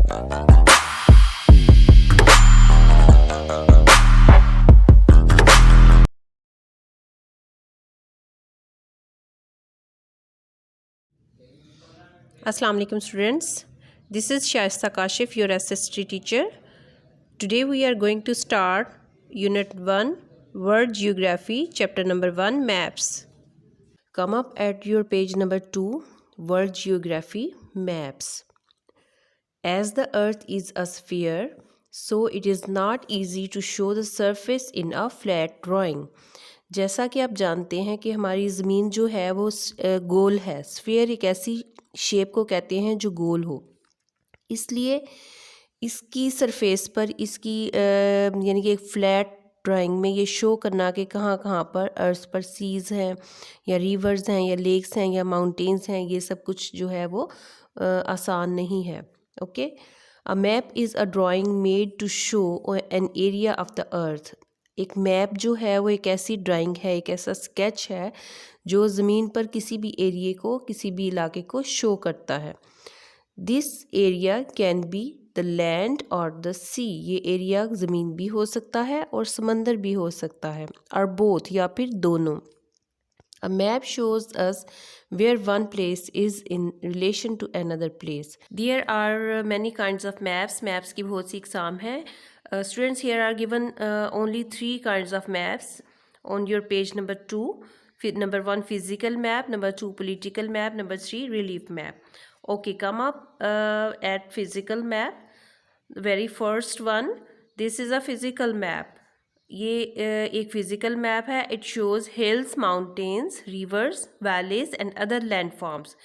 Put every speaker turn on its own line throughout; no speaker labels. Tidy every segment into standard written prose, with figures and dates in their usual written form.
Assalamu alaikum students. This is Shaista Kashif, your SST teacher. Today we are going to start Unit 1, World Geography, Chapter number 1, Maps. Come up at your page number 2, World Geography, Maps. As the earth is a sphere, so it is not easy to show the surface in a flat drawing. जैसा कि आप जानते हैं कि हमारी ज़मीन जो है वो गोल है। स्फीयर एक ऐसी शेप को कहते हैं जो गोल हो, इसलिए इसकी सरफेस पर इसकी यानी कि एक फ्लैट ड्राइंग में ये शो करना कि कहाँ कहाँ पर अर्थ पर सीज़ हैं या रिवर्स हैं या लेक्स हैं या माउंटेन्स हैं, ये सब कुछ जो है वो आसान नहीं है। Okay, a map is a drawing made to show an area of the earth. एक मैप जो है वो एक ऐसी ड्राइंग है, एक ऐसा स्केच है जो ज़मीन पर किसी भी एरिए को, किसी भी इलाके को शो करता है। This area can be the land और द सी। ये एरिया ज़मीन भी हो सकता है और समंदर भी हो सकता है, और बोथ या फिर दोनों। A map shows us where one place is in relation to another place. There are many kinds of maps. Maps की बहुत सी इकसाम है. Students, here are given only 3 kinds of maps on your page number 2. Number 1 physical map, number 2 political map, number 3 relief map. Okay, come up at physical map. The very first one, this is a physical map. ये एक physical map है. It shows hills, mountains, reverse, valleys and other landforms.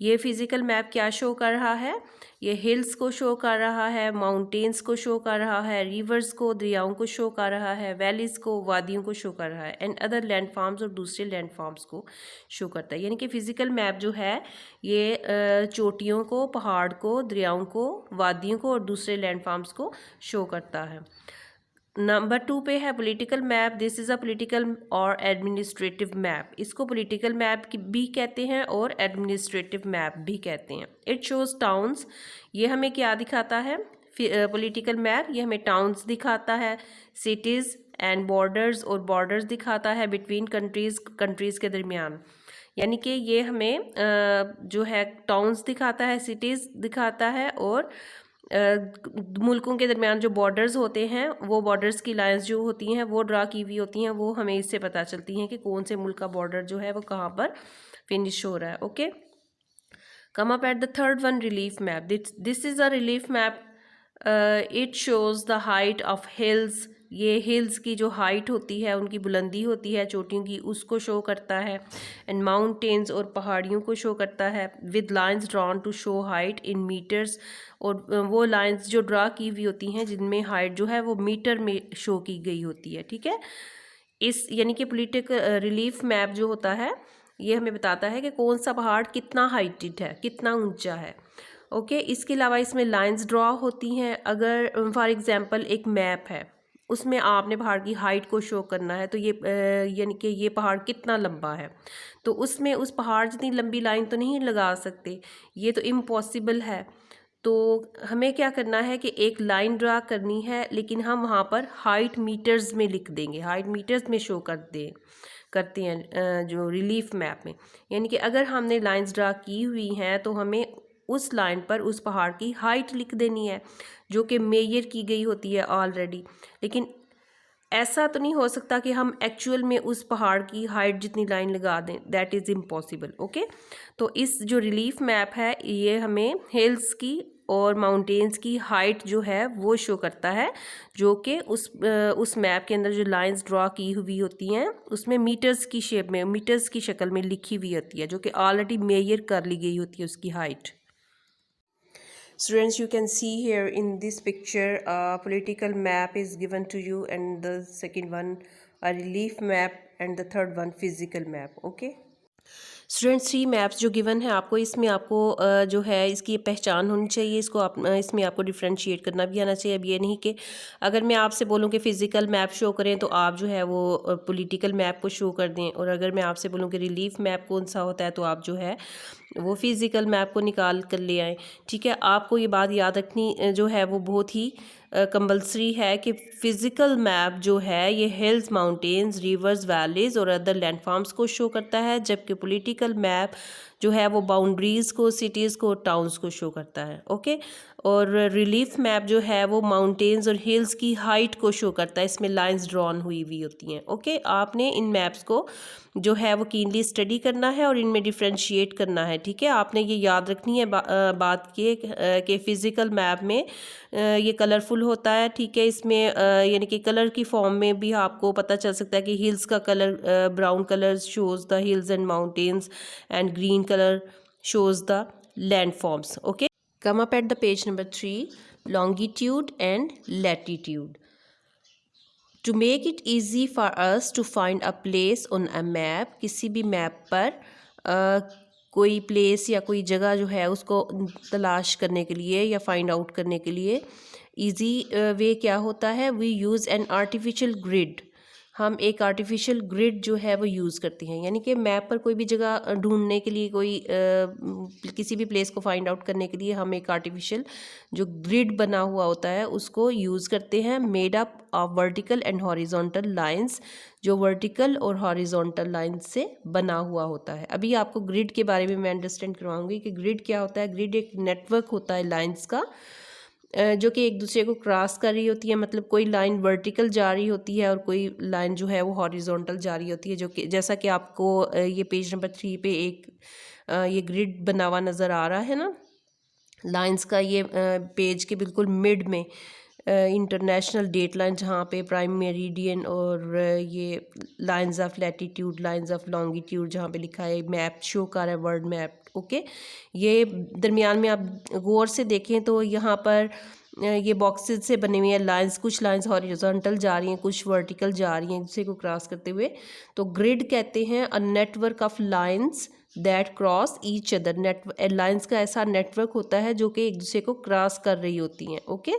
ये physical map क्या show कर रहा है? ये hills को शो कर रहा है, माउंटेन्स को शो कर रहा है, रिवर्स को, दरियाओं को शो कर रहा है, वैलीज़ को, वादियों को शो कर रहा है, एंड अदर लैंडफॉर्म्स, और दूसरे लैंडफॉर्म्स को शो करता है. यानी कि फ़िज़िकल मैप जो है ये चोटियों को, पहाड़ को, दरियाओं को, वादियों को और दूसरे लैंडफॉर्म्स को शो करता है. नंबर 2 पे है political map. This is a political और एडमिनिस्ट्रेटिव मैप. इसको पॉलिटिकल मैप भी कहते हैं और एडमिनिस्ट्रेटिव मैप भी कहते हैं. It shows towns. ये हमें क्या दिखाता है? पॉलिटिकल मैप ये हमें टाउन्स दिखाता है, सिटीज़ एंड बॉर्डर्स, और बॉर्डर्स दिखाता है बिटवीन कंट्रीज़ के दरमियान. यानी कि ये हमें जो है टाउन्स दिखाता है, सिटीज़ दिखाता है, और मुल्कों के दरमियान जो बॉर्डर्स होते हैं, वो बॉर्डर्स की लाइंस जो होती हैं वो ड्रा की हुई होती हैं. वो हमें इससे पता चलती हैं कि कौन से मुल्क का बॉर्डर जो है वो कहाँ पर फिनिश हो रहा है. Okay, come up at the third one, relief map. This is a relief map. It shows the height of hills. ये हिल्स की जो हाइट होती है, उनकी बुलंदी होती है चोटियों की, उसको शो करता है. एंड माउंटेन्स, और पहाड़ियों को शो करता है, with lines drawn to show height in metres. और वो लाइंस जो ड्रा की हुई होती हैं जिनमें हाइट जो है वो मीटर में शो की गई होती है. ठीक है, इस यानी कि पॉलिटिकल रिलीफ मैप जो होता है ये हमें बताता है कि कौन सा पहाड़ कितना हाइटेड है, कितना ऊंचा है. ओके, इसके अलावा इसमें लाइंस ड्रॉ होती हैं. अगर फॉर एग्जांपल एक मैप है, उसमें आपने पहाड़ की हाइट को शो करना है, तो ये यानी कि ये पहाड़ कितना लंबा है, तो उसमें उस पहाड़ जितनी लंबी लाइन तो नहीं लगा सकते, ये तो इम्पॉसिबल है. तो हमें क्या करना है कि एक लाइन ड्रा करनी है, लेकिन हम वहाँ पर हाइट मीटर्स में लिख देंगे, हाइट मीटर्स में शो करते हैं जो रिलीफ मैप में. यानी कि अगर हमने लाइंस ड्रा की हुई हैं तो हमें उस लाइन पर उस पहाड़ की हाइट लिख देनी है जो कि मेजर की गई होती है ऑलरेडी. लेकिन ऐसा तो नहीं हो सकता कि हम एक्चुअल में उस पहाड़ की हाइट जितनी लाइन लगा दें, दैट इज़ इम्पॉसिबल. ओके, तो इस जो रिलीफ मैप है ये हमें हिल्स की और माउंटेन्स की हाइट जो है वो शो करता है, जो कि उस मैप के अंदर जो लाइंस ड्रॉ की हुई होती हैं उसमें मीटर्स की शेप में, मीटर्स की शक्ल में लिखी हुई होती है, जो कि ऑलरेडी मेजर कर ली गई होती है उसकी height. Students, you can see here in this picture a political map is given to you, and the second one a relief map, and the third one physical map. Okay. Students, 3 maps जो given है आपको, इसमें आपको जो है इसकी पहचान होनी चाहिए. इसको आप इसमें आपको डिफ्रेंशिएट करना भी आना चाहिए. अब ये नहीं कि अगर मैं आपसे बोलूँ कि फ़िज़िकल मैप शो करें तो आप जो है वो पॉलिटिकल मैप को शो कर दें, और अगर मैं आपसे बोलूँ कि रिलीफ मैप कौन सा होता है तो आप जो है वो फिज़िकल मैप को निकाल कर ले आएँ। ठीक है, आपको ये बात याद रखनी जो है वो बहुत ही कंपल्सरी है कि फ़िज़िकल मैप जो है ये हिल्स, माउंटेन्स, रिवर्स, वैलीज़ और अदर लैंडफॉर्म्स को शो करता है, जबकि पॉलिटिकल मैप जो है वो बाउंड्रीज़ को, सिटीज़ को, टाउन्स को शो करता है। ओके, और रिलीफ मैप जो है वो माउंटेन्स और हिल्स की हाइट को शो करता है, इसमें लाइंस ड्रॉन हुई हुई होती हैं। ओके, आपने इन मैप्स को जो है वो कीनली स्टडी करना है और इनमें डिफ्रेंशिएट करना है। ठीक है, आपने ये याद रखनी है बात कि फ़िज़िकल मैप में ये कलरफुल होता है। ठीक है, इसमें यानी कि कलर की फॉर्म में भी आपको पता चल सकता है कि हिल्स का colour brown colour shows the hills and mountains and green colour shows the landforms. Okay, come up at the page number 3, longitude and latitude. To make it easy for us to find a place on a map, किसी भी map पर कोई place या कोई जगह जो है उसको तलाश करने के लिए या फाइंड आउट करने के लिए ईजी वे क्या होता है, we use an artificial grid. हम एक आर्टिफिशियल ग्रिड जो है वो यूज़ करते हैं, यानी कि मैप पर कोई भी जगह ढूंढने के लिए, कोई किसी भी प्लेस को फाइंड आउट करने के लिए हम एक आर्टिफिशियल जो ग्रिड बना हुआ होता है उसको यूज़ करते हैं, made up of vertical and horizontal lines, जो वर्टिकल और हॉरिजॉन्टल लाइंस से बना हुआ होता है। अभी आपको ग्रिड के बारे में मैं अंडरस्टैंड करवाऊंगी कि ग्रिड क्या होता है। ग्रिड एक नेटवर्क होता है लाइंस का जो कि एक दूसरे को क्रॉस कर रही होती है, मतलब कोई लाइन वर्टिकल जा रही होती है और कोई लाइन जो है वो हॉरिजॉन्टल जा रही होती है, जो कि जैसा कि आपको ये पेज नंबर 3 पे एक ये ग्रिड बना हुआ नज़र आ रहा है ना लाइंस का। ये पेज के बिल्कुल मिड में इंटरनेशनल डेट लाइन जहाँ पे प्राइम मेरिडियन और ये lines of latitude, lines of longitude जहाँ पे लिखा है, मैप शो कर रहा है, वर्ल्ड मैप। ओके, ये दरमियान में आप गौर से देखें तो यहाँ पर ये बॉक्सेस से बने हुए हैं लाइंस, कुछ लाइंस हॉरिजॉन्टल जा रही हैं, कुछ वर्टिकल जा रही हैं दूसरे को क्रॉस करते हुए। तो ग्रिड कहते हैं a network of lines that cross each other. Lines का ऐसा नेटवर्क होता है जो कि एक दूसरे को क्रॉस कर रही होती हैं। ओके,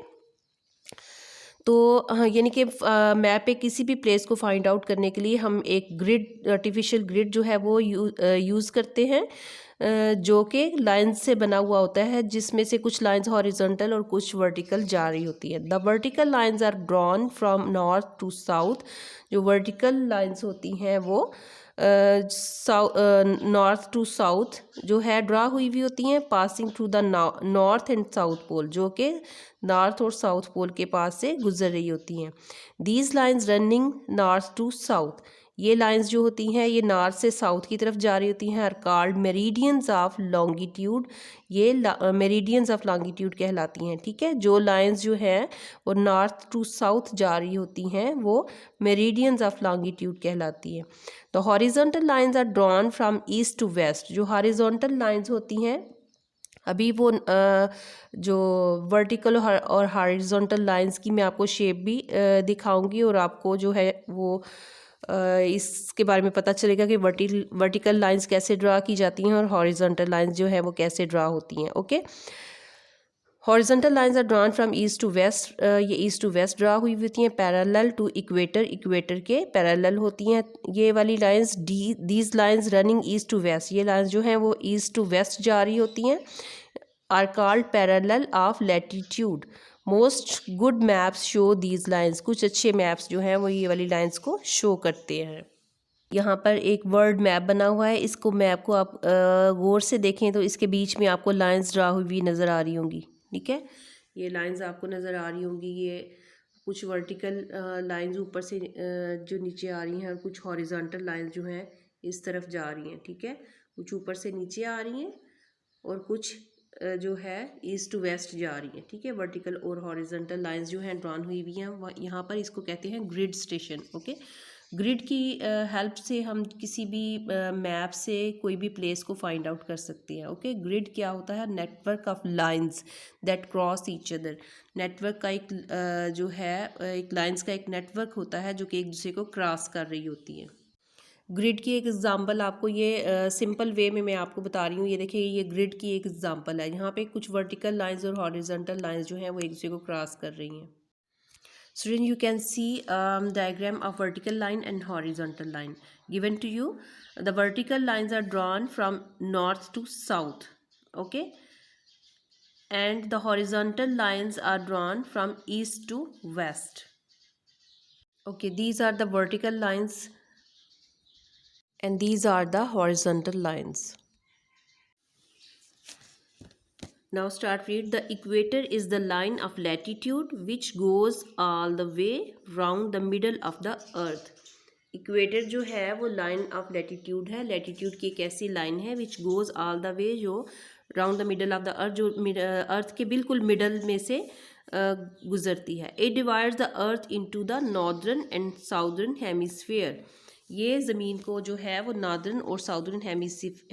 तो यानी कि मैप पे किसी भी प्लेस को फाइंड आउट करने के लिए हम एक ग्रिड, आर्टिफिशियल ग्रिड जो है वो यूज़ करते हैं, जो कि लाइंस से बना हुआ होता है, जिसमें से कुछ लाइंस हॉरिजॉन्टल और कुछ वर्टिकल जा रही होती हैं। The vertical lines are drawn from north to south. जो वर्टिकल लाइंस होती हैं वो नॉर्थ टू साउथ जो है ड्रा हुई हुई होती हैं, passing through the north and south pole, जो कि नॉर्थ और साउथ पोल के पास से गुजर रही होती हैं। These lines running north to south, ये लाइंस जो होती हैं ये नॉर्थ से साउथ की तरफ जा रही होती हैं, are called meridians of longitude. ये मेरिडियंस ऑफ लॉन्गिट्यूड कहलाती हैं। ठीक है, जो लाइंस जो हैं वो नॉर्थ टू साउथ जा रही होती हैं वो मेरिडियंस ऑफ लॉन्गिट्यूड कहलाती हैं। तो horizontal lines are drawn from east to west. जो हॉरिजॉन्टल लाइंस होती हैं, अभी वो जो वर्टिकल और हॉरिजॉन्टल लाइंस की मैं आपको शेप भी दिखाऊंगी और आपको जो है वो इसके बारे में पता चलेगा कि वर्टिकल लाइंस कैसे ड्रा की जाती हैं और हॉरिजॉन्टल लाइंस जो है वो कैसे ड्रा होती हैं। Okay, horizontal lines are drawn from east to west. ये ईस्ट टू वेस्ट ड्रा हुई होती हैं, पैरेलल टू इक्वेटर, इक्वेटर के पैरेलल होती हैं ये वाली lines. These lines running east to west, ये लाइंस जो हैं वो ईस्ट टू वेस्ट जा रही होती हैं, are called parallel of latitude. Most good maps show these lines, कुछ अच्छे मैप्स जो हैं वो ये वाली लाइंस को शो करते हैं। यहाँ पर एक वर्ल्ड मैप बना हुआ है, इसको मैप को आप गौर से देखें तो इसके बीच में आपको लाइंस ड्रा हुई हुई नज़र आ रही होंगी। ठीक है, ये लाइंस आपको नज़र आ रही होंगी, ये कुछ वर्टिकल लाइंस ऊपर से जो नीचे आ रही हैं और कुछ हॉरिजॉन्टल लाइंस जो हैं इस तरफ जा रही हैं। ठीक है, कुछ ऊपर से नीचे आ रही हैं और कुछ जो है ईस्ट टू वेस्ट जा रही हैं। ठीक है, वर्टिकल और हॉरिजॉन्टल लाइंस जो हैं ड्रॉन हुई हुई हैं, यहाँ पर इसको कहते हैं ग्रिड स्टेशन। ओके, ग्रिड की हेल्प से हम किसी भी मैप से कोई भी प्लेस को फाइंड आउट कर सकते हैं। ओके, ग्रिड क्या होता है, network of lines that cross each other. Network का एक जो है एक लाइंस का एक नेटवर्क होता है जो कि एक दूसरे को क्रॉस कर रही होती है। ग्रिड की एक एग्जांपल आपको ये सिंपल वे में मैं आपको बता रही हूँ। ये देखिए, ये ग्रिड की एक एग्जांपल है। यहाँ पे कुछ वर्टिकल लाइंस और हॉरिजॉन्टल लाइंस जो हैं वो एक दूसरे को क्रॉस कर रही हैं। Student, you can see diagram of vertical line and horizontal line given to you. The vertical lines are drawn from north to south, okay, and the horizontal lines are drawn from east to west. Okay, these are the vertical lines and these are the horizontal lines. Now start read. The equator is the line of latitude which goes all the way round the middle of the earth. Equator जो है वो line of latitude है, latitude की एक ऐसी line है which goes all the way, जो round the middle of the earth, जो अर्थ के बिल्कुल मिडल में से गुजरती है. It divides the earth into the northern and southern hemisphere. ये ज़मीन को जो है वो नॉर्दर्न और साउदर्न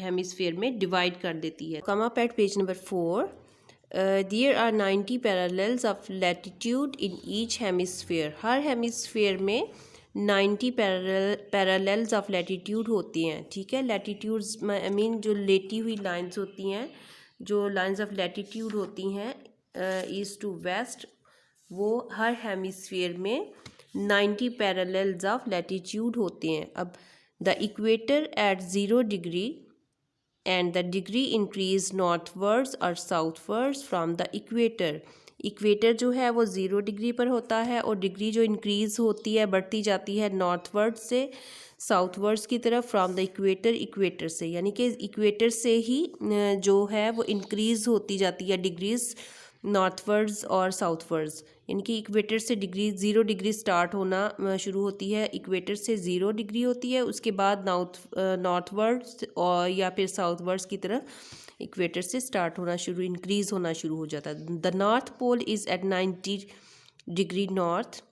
हेमिस्फीयर में डिवाइड कर देती है. Come up at page number 4. There are 90 parallels of latitude in each hemisphere. हर हेमिस्फीयर में 90 पैरेलल्स ऑफ लैटिट्यूड होती हैं. ठीक है, लैटिट्यूड्स आई मीन जो लेटी हुई लाइंस होती हैं, जो लाइंस ऑफ लैटिट्यूड होती हैं ईस्ट टू वेस्ट, वो हर हेमिस्फीयर में 90 पैरेलल्स ऑफ लैटिट्यूड होते हैं. अब the equator at 0 degree and the degree increase northwards और southwards from the equator. Equator जो है वो 0 डिग्री पर होता है और डिग्री जो इंक्रीज़ होती है, बढ़ती जाती है नॉर्थवर्ड से साउथवर्ड्स की तरफ, फ्रॉम द इक्वेटर, इक्वेटर से, यानी कि इक्वेटर से ही जो है वो इंक्रीज़ होती जाती है डिग्रीज़ नॉर्थवर्ड्स और साउथवर्ड्स. यानी कि इक्वेटर से डिग्री 0 डिग्री स्टार्ट होना शुरू होती है, इक्वेटर से 0 डिग्री होती है, उसके बाद नॉर्थवर्ड्स और या फिर साउथवर्ड्स की तरफ इक्वेटर से स्टार्ट होना शुरू, इंक्रीज़ होना शुरू हो जाता है. The north pole is at 90 degree north.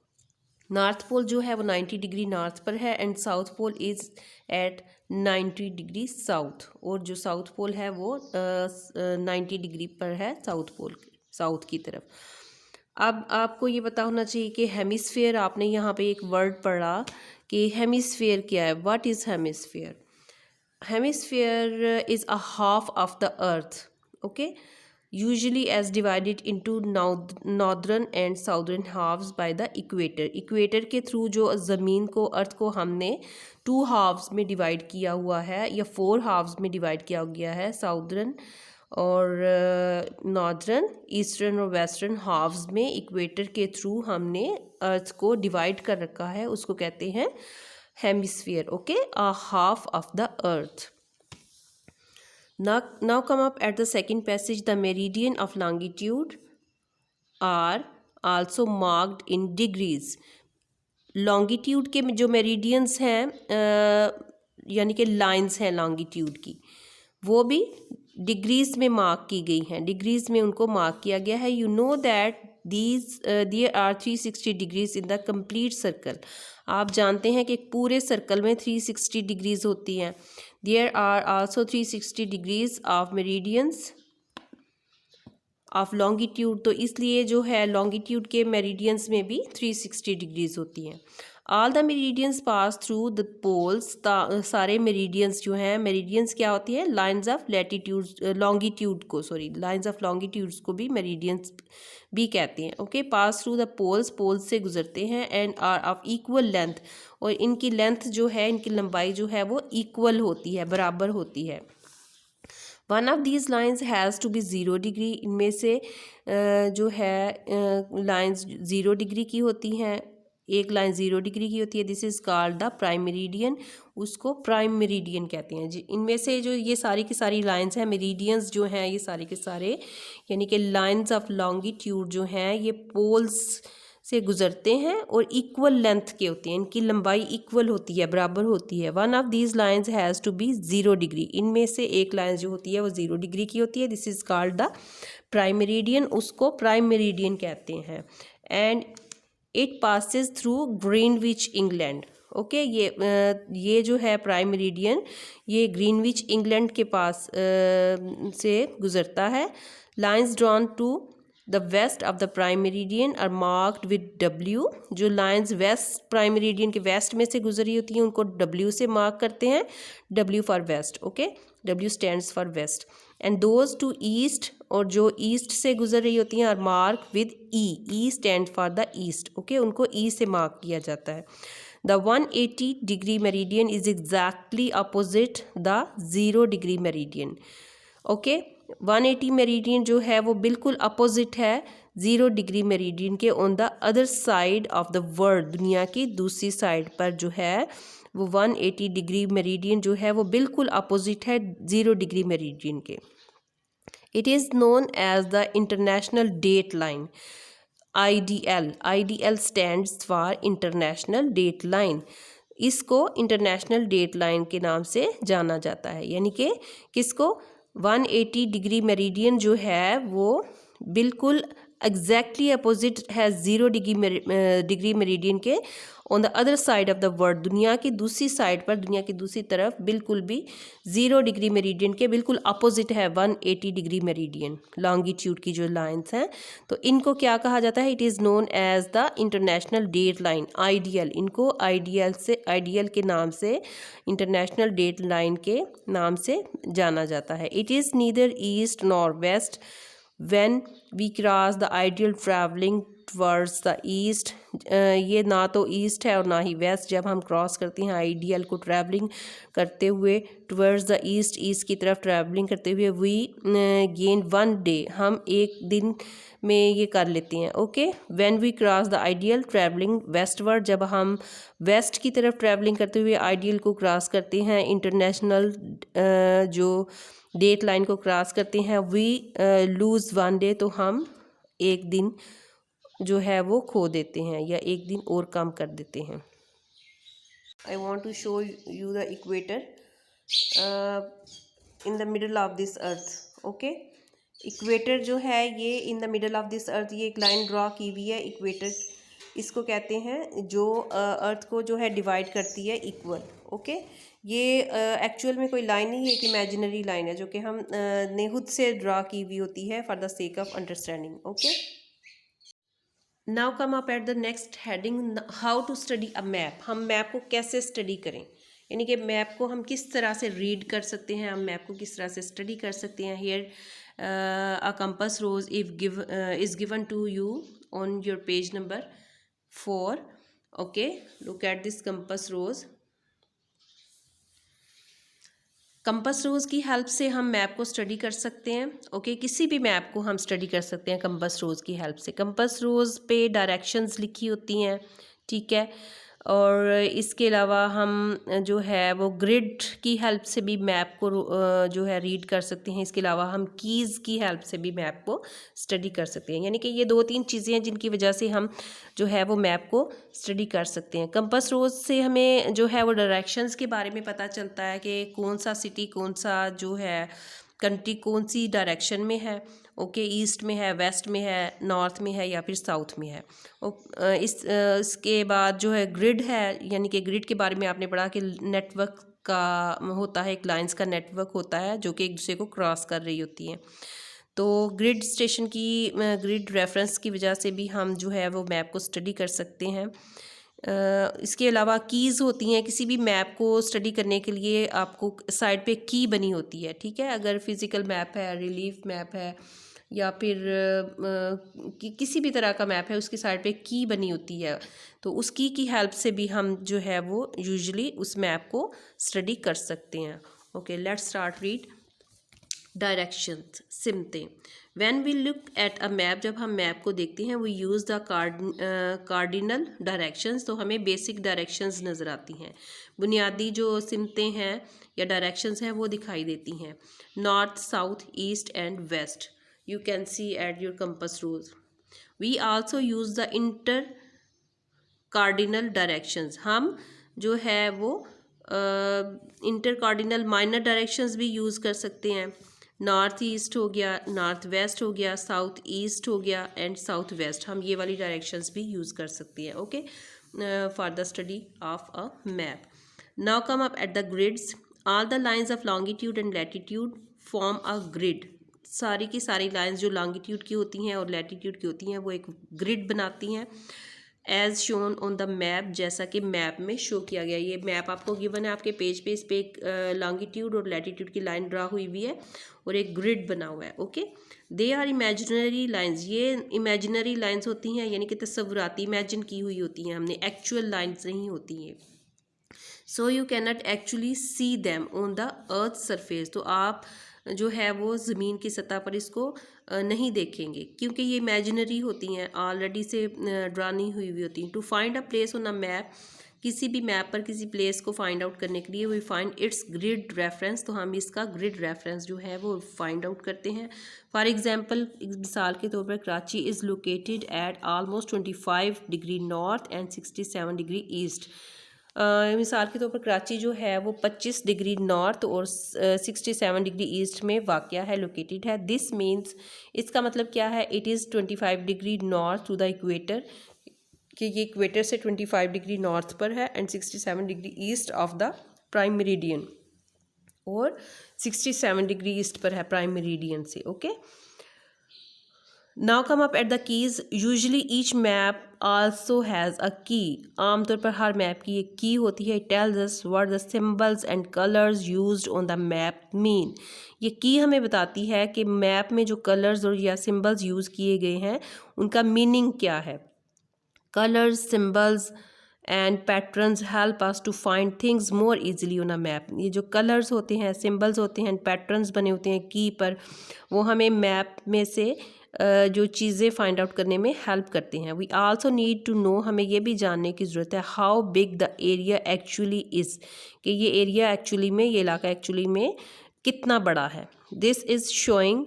North pole जो है वो 90 डिग्री नॉर्थ पर है and south pole is at 90 degree south. और जो साउथ पोल है वो 90 डिग्री पर है साउथ पोल, साउथ की तरफ. अब आपको ये पता होना चाहिए कि हेमिस्फीयर, आपने यहाँ पे एक वर्ड पढ़ा कि हेमिस्फीयर क्या है. What is hemisphere? Hemisphere is a half of the earth, okay, usually as divided into northern and southern halves by the equator. equator के थ्रू जो ज़मीन को, अर्थ को हमने 2 हाफ्स में डिवाइड किया हुआ है या 4 हाफ्स में डिवाइड किया गया है. साउदर्न और नॉर्दर्न, ईस्टर्न और वेस्टर्न हाफ्स में इक्वेटर के थ्रू हमने अर्थ को डिवाइड कर रखा है, उसको कहते हैं hemisphere, okay, a half of the earth. Now come up at the second passage. The meridian of longitude are also marked in degrees. longitude के जो meridians हैं यानी कि lines हैं longitude की, वो भी डिग्रीज़ में मार्क की गई हैं, डिग्रीज़ में उनको मार्क किया गया है. You know that there are 360 degrees in the complete circle. आप जानते हैं कि एक पूरे सर्कल में 360 डिग्रीज़ होती हैं. There are also 360 degrees of meridians of longitude. तो इसलिए जो है लॉन्गिट्यूड के मेरिडियंस में भी 360 डिग्रीज़ होती हैं. All the meridians pass through the poles. सारे मेरिडियंस जो हैं, मेरिडियंस क्या होती है? लाइंस ऑफ लैटिट्यूड, लॉन्गिट्यूड को, सॉरी, लाइंस ऑफ लॉन्गिट्यूड्स को भी मेरिडियंस भी कहते हैं. Okay, pass through the poles, poles से गुजरते हैं, and are of equal length. और इनकी लेंथ जो है, इनकी लंबाई जो है वो इक्वल होती है, बराबर होती है. One of these lines has to be 0 degree. इनमें से जो है लाइन्स 0 डिग्री की होती हैं. एक लाइन 0 डिग्री की होती है. This is called the prime meridian. उसको प्राइम मेरिडियन कहते हैं. इनमें से जो ये सारी की सारी लाइंस हैं, मेरिडियंस जो हैं, ये सारे के सारे यानी कि लाइंस ऑफ लॉन्गिट्यूड जो हैं, ये पोल्स से गुजरते हैं और इक्वल लेंथ के होते हैं. इनकी लंबाई इक्वल होती है, बराबर होती है. One of these lines has to be 0 degree. इनमें से एक लाइन जो होती है वो 0 डिग्री की होती है. This is called the prime meridian. उसको प्राइम मेरिडियन कहते हैं. And it passes through Greenwich England. Okay, ये जो है प्राइम मेरिडियन, ये ग्रीनविच इंग्लैंड के पास से गुजरता है. Lines drawn to the west of the prime meridian are marked with W. जो लाइन्स वेस्ट, प्राइम मेरिडियन के वेस्ट में से गुजरी होती हैं, उनको W से मार्क करते हैं. W for west. Okay, W stands for west. And those to east, और जो ईस्ट से गुजर रही होती हैं, are mark with E, E stand for the east, okay, उनको ई से मार्क किया जाता है। The 180 degree meridian is exactly opposite the 0 degree meridian, okay. 180 meridian जो है वो बिल्कुल अपोजिट है 0 डिग्री मेरिडियन के, on the other side of the world, दुनिया की दूसरी साइड पर जो है वो 180 डिग्री मेरिडियन जो है वो बिल्कुल अपोजिट है 0 डिग्री मेरिडियन के। It is known as the international date line, IDL, IDL stands for international date line. इसको इंटरनेशनल डेट लाइन के नाम से जाना जाता है, यानी कि किसको, 180 डिग्री मेरिडियन जो है वो बिल्कुल एग्जैक्टली अपोजिट है 0 डिग्री मेरिडियन के, on the other side of the world, दुनिया की दूसरी साइड पर, दुनिया की दूसरी तरफ बिल्कुल भी 0 डिग्री मेरिडियन के बिल्कुल अपोजिट है 180 डिग्री मेरिडियन, लॉन्गिट्यूड की जो लाइंस हैं। तो इनको क्या कहा जाता है, it is known as the international date line, IDL। इनको IDL के नाम से, इंटरनेशनल डेट लाइन के नाम से जाना जाता है। It is neither east nor west when we cross the ideal traveling towards the east, ये ना तो ईस्ट है और ना ही वेस्ट। जब हम क्रॉस करते हैं आइडियल को ट्रैवलिंग करते हुए टुवर्ड्स द ईस्ट, ईस्ट की तरफ ट्रैवलिंग करते हुए, वी गेन 1 डे, हम एक दिन में ये कर लेते हैं, okay. When we cross the IDL travelling westward, जब हम वेस्ट की तरफ ट्रैवलिंग करते हुए आइडियल को क्रॉस करते हैं, इंटरनेशनल जो डेट लाइन को क्रॉस करते हैं, वी लूज़ 1 डे, तो हम एक दिन जो है वो खो देते हैं या एक दिन और कम कर देते हैं। I want to show you the equator in the middle of this earth, okay. Equator जो है ये in the middle of this earth, ये एक लाइन ड्रॉ की हुई है। इक्वेटर इसको कहते हैं जो अर्थ को जो है डिवाइड करती है इक्वल, ओके। ये एक्चुअल में कोई लाइन नहीं है, एक इमेजिनरी लाइन है जो कि हम ने खुद से ड्रा की हुई होती है for the sake of understanding, okay. Now come up at the next heading, how to study a map. हम मैप को कैसे स्टडी करें, यानी कि मैप को हम किस तरह से रीड कर सकते हैं, हम मैप को किस तरह से स्टडी कर सकते हैं। Here a compass rose is given to you on your page number 4, okay. Look at this compass rose. Compass rose की हेल्प से हम मैप को स्टडी कर सकते हैं, ओके। किसी भी मैप को हम स्टडी कर सकते हैं कंपास रोज़ की हेल्प से। कंपास रोज़ पे डायरेक्शंस लिखी होती हैं, ठीक है। और इसके अलावा हम जो है वो ग्रिड की हेल्प से भी मैप को जो है रीड कर सकते हैं। इसके अलावा हम कीज़ की हेल्प से भी मैप को स्टडी कर सकते हैं। यानी कि ये 2-3 चीज़ें हैं जिनकी वजह से हम जो है वो मैप को स्टडी कर सकते हैं। कंपास रोज से हमें जो है वो डायरेक्शंस के बारे में पता चलता है कि कौन सा सिटी, कौन सा जो है कंट्री कौन सी डायरेक्शन में है, ओके। ईस्ट में है, वेस्ट में है, नॉर्थ में है या फिर साउथ में है। इसके बाद जो है ग्रिड है, यानी कि ग्रिड के बारे में आपने पढ़ा कि नेटवर्क का होता है, एक लाइंस का नेटवर्क होता है जो कि एक दूसरे को क्रॉस कर रही होती हैं। तो ग्रिड स्टेशन की, ग्रिड रेफरेंस की वजह से भी हम जो है वो मैप को स्टडी कर सकते हैं। इसके अलावा कीज़ होती हैं, किसी भी मैप को स्टडी करने के लिए आपको साइड पे की बनी होती है, ठीक है। अगर फिज़िकल मैप है, रिलीफ मैप है या फिर किसी भी तरह का मैप है, उसकी साइड पे की बनी होती है, तो उस की हेल्प से भी हम जो है वो यूजुअली उस मैप को स्टडी कर सकते हैं, okay. Let's start read. Directions, सिमतें। When we look at a map, जब हम मैप को देखते हैं, वो यूज़ द कार्डिनल डायरेक्शंस, तो हमें बेसिक डायरेक्शंस नज़र आती हैं। बुनियादी जो सिमतें हैं या डायरेक्शंस हैं वो दिखाई देती हैं। North, south, east and west you can see at your compass rose. We also use the inter cardinal directions, हम जो है वो इंटर कार्डिनल माइनर डायरेक्शंस भी यूज़ कर सकते हैं। नॉर्थ ईस्ट हो गया, नॉर्थ वेस्ट हो गया, साउथ ईस्ट हो गया एंड साउथ वेस्ट, हम ये वाली डायरेक्शंस भी यूज़ कर सकते हैं, okay, for the study of a map. Now come up at the grids. All the lines of longitude and latitude form a grid. सारी की सारी लाइंस जो लॉन्गिट्यूड की होती हैं और लैटिट्यूड की होती हैं वो एक ग्रिड बनाती हैं। As shown on the map, जैसा कि मैप में शो किया गया। ये मैप आपको गिवन है आपके पेज पे, इस पे एक लॉन्गिट्यूड और लैटिट्यूड की लाइन ड्रा हुई हुई है और एक ग्रिड बना हुआ है। Okay, they are imaginary lines, ये इमेजिनरी लाइंस होती हैं, यानी कि तस्वुराती, इमेजिन की हुई होती हैं हमने, एक्चुअल लाइंस नहीं होती हैं। So you can not actually see them on the earth surface, तो आप जो है वो ज़मीन की सतह पर इसको नहीं देखेंगे, क्योंकि ये इमेजिनरी होती हैं, ऑलरेडी से ड्रा नहीं हुई हुई होती हैं। To find a place on a map, किसी भी मैप पर किसी प्लेस को फाइंड आउट करने के लिए we find its grid reference, तो हम इसका ग्रिड रेफरेंस जो है वो फाइंड आउट करते हैं। फॉर एग्जांपल, मिसाल के तौर पर Karachi is located at almost 25 degree north and 67 degree east. मिसाल के तौर पर कराची जो है वो 25 डिग्री नॉर्थ और 67 डिग्री ईस्ट में वाक़या है, लोकेटेड है। दिस मीन्स, इसका मतलब क्या है, it is 25 degree north to the equator, कि ये इक्वेटर से 25 डिग्री नॉर्थ पर है, and 67 degree east of the prime meridian, और 67 डिग्री ईस्ट पर है प्राइम मेरिडियन से। Okay, now come up at the keys. Usually each map also has a key, आमतौर पर हर मैप की एक की होती है। It tells us what the symbols and colours used on the map mean, ये की हमें बताती है कि मैप में जो कलर्स और या सिंबल्स यूज़ किए गए हैं उनका मीनिंग क्या है। Colours, symbols and patterns help us to find things more easily on a map. ये जो कलर्स होते हैं, सिंबल्स होते हैं, पैटर्न्स बने होते हैं की पर, वो हमें मैप में से जो चीज़ें फाइंड आउट करने में हेल्प करते हैं। We also need to know, हमें ये भी जानने की ज़रूरत है, how big the area actually is, कि ये एरिया एक्चुअली में, ये इलाका एक्चुअली में कितना बड़ा है। This is showing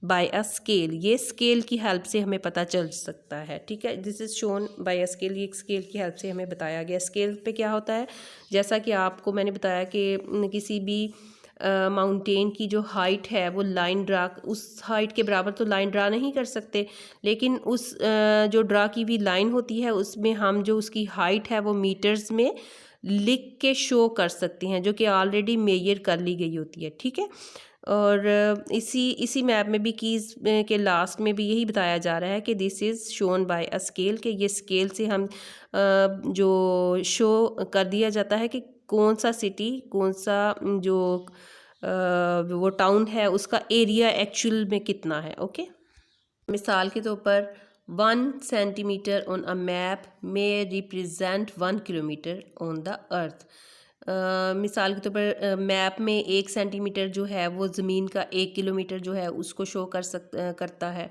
by a scale, ये स्केल की हेल्प से हमें पता चल सकता है। ठीक है, this is shown by a scale, ये स्केल की हेल्प से हमें बताया गया। स्केल पे क्या होता है, जैसा कि आपको मैंने बताया कि किसी भी माउंटेन की जो हाइट है वो लाइन ड्रा, उस हाइट के बराबर तो लाइन ड्रा नहीं कर सकते, लेकिन उस जो ड्रा की हुई लाइन होती है उसमें हम जो उसकी हाइट है वो मीटर्स में लिख के शो कर सकते हैं, जो कि ऑलरेडी मेजर कर ली गई होती है। ठीक है, और इसी मैप में भी कीज़ के लास्ट में भी यही बताया जा रहा है कि this is shown by a scale, कि ये स्केल से हम जो शो कर दिया जाता है कि कौन सा सिटी, कौन सा जो वो टाउन है उसका एरिया एक्चुअल में कितना है। ओके, मिसाल के तौर पर 1 सेंटीमीटर ऑन अ मैप में represent 1 kilometre on the earth. मिसाल के तौर पर मैप में 1 सेंटीमीटर जो है वो ज़मीन का 1 किलोमीटर जो है उसको शो करता है।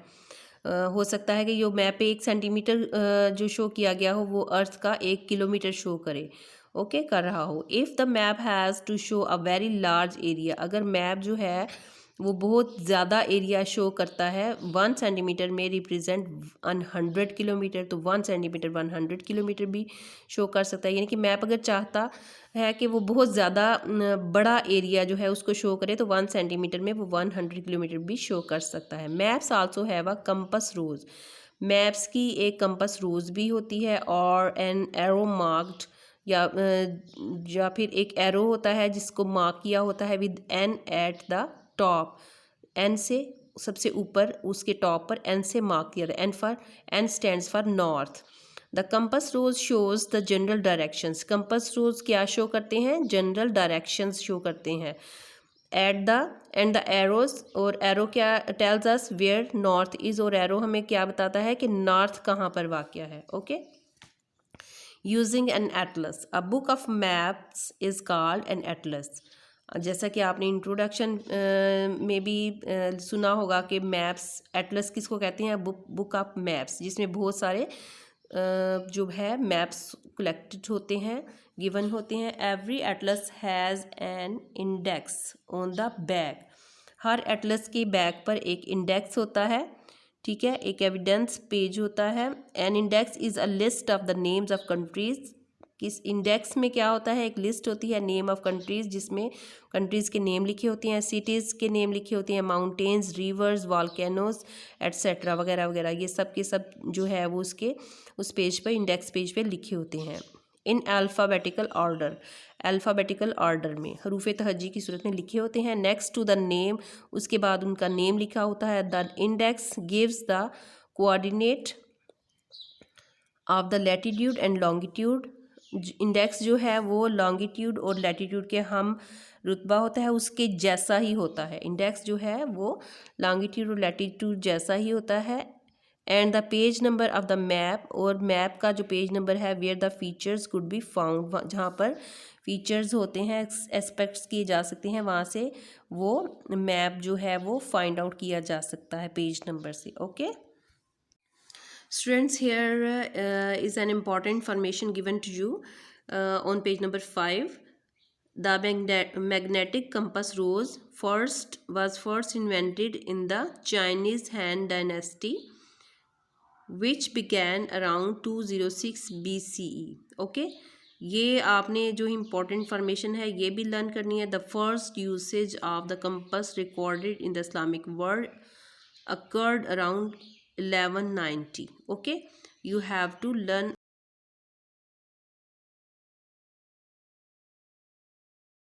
हो सकता है कि जो मैप पे 1 सेंटीमीटर जो शो किया गया हो वो अर्थ का 1 किलोमीटर शो करे, ओके कर रहा हो। If the map has to show a very large area, अगर मैप जो है वो बहुत ज़्यादा एरिया शो करता है, 1 सेंटीमीटर में रिप्रेजेंट 100 किलोमीटर, तो 1 सेंटीमीटर 100 किलोमीटर भी शो कर सकता है। यानी कि मैप अगर चाहता है कि वो बहुत ज़्यादा बड़ा एरिया जो है उसको शो करे, तो 1 सेंटीमीटर में वो 100 किलोमीटर भी शो कर सकता है। Maps also have a compass rose, maps की एक कंपास रोज भी होती है, और एन एरो मार्क्ड, या फिर एक एरो होता है जिसको मार्क किया होता है with N at the top, N से सबसे ऊपर उसके टॉप पर एन से मार्क किया था। N stands for north. The compass rose shows the general directions, compass rose क्या शो करते हैं, जनरल डायरेक्शंस शो करते हैं। At the end the arrows, और एरो क्या tells us where north is, और एरो हमें क्या बताता है कि नॉर्थ कहाँ पर वाक़या है। Okay, using an atlas, a book of maps is called an atlas. जैसा कि आपने इंट्रोडक्शन में भी सुना होगा कि मैप्स, एटलस किसको कहते हैं, बुक ऑफ मैप्स, जिसमें बहुत सारे जो है मैप्स कलेक्टेड होते हैं, गिवन होते हैं। Every Atlas has an index on the back, her Atlas के बैक पर एक इंडेक्स होता है। ठीक है, एक एविडेंस पेज होता है। An index is a list of the names of countries, किस इंडेक्स में क्या होता है, एक लिस्ट होती है नेम ऑफ कंट्रीज़, जिसमें कंट्रीज़ के नेम लिखे होते हैं, सिटीज़ के नेम लिखे होते हैं, माउंटेन्स, रिवर्स, वॉल्केनोज एट्सेट्रा वगैरह वगैरह, ये सब के सब जो है वो उसके उस पेज पर, इंडेक्स पेज पे लिखे होते हैं। In alphabetical order, alphabetical order में हरूफ तहज्जी की सूरत में लिखे होते हैं। नेक्स्ट टू द नेम, उसके बाद उनका नेम लिखा होता है। The index gives the coordinate of the latitude and longitude. Index जो है वो लॉन्गिट्यूड और लैटीट्यूड के हम रुतबा होता है उसके जैसा ही होता है। इंडेक्स जो है वो लॉन्गिट्यूड और लैटीट्यूड जैसा ही होता है। And the page number of the map, और मैप का जो पेज नंबर है where the features could be found, जहाँ पर फीचर्स होते हैं, एस्पेक्ट्स किए जा सकते हैं, वहाँ से वो मैप जो है वो फाइंड आउट किया जा सकता है पेज नंबर से। Okay students, here is an important information given to you on page number 5. The magnetic compass was first invented in the Chinese Han Dynasty, which began around 206 BCE. Okay, ये आपने जो important information है ये भी learn करनी है। The first usage of the compass recorded in the Islamic world occurred around 1190. Okay, you have to learn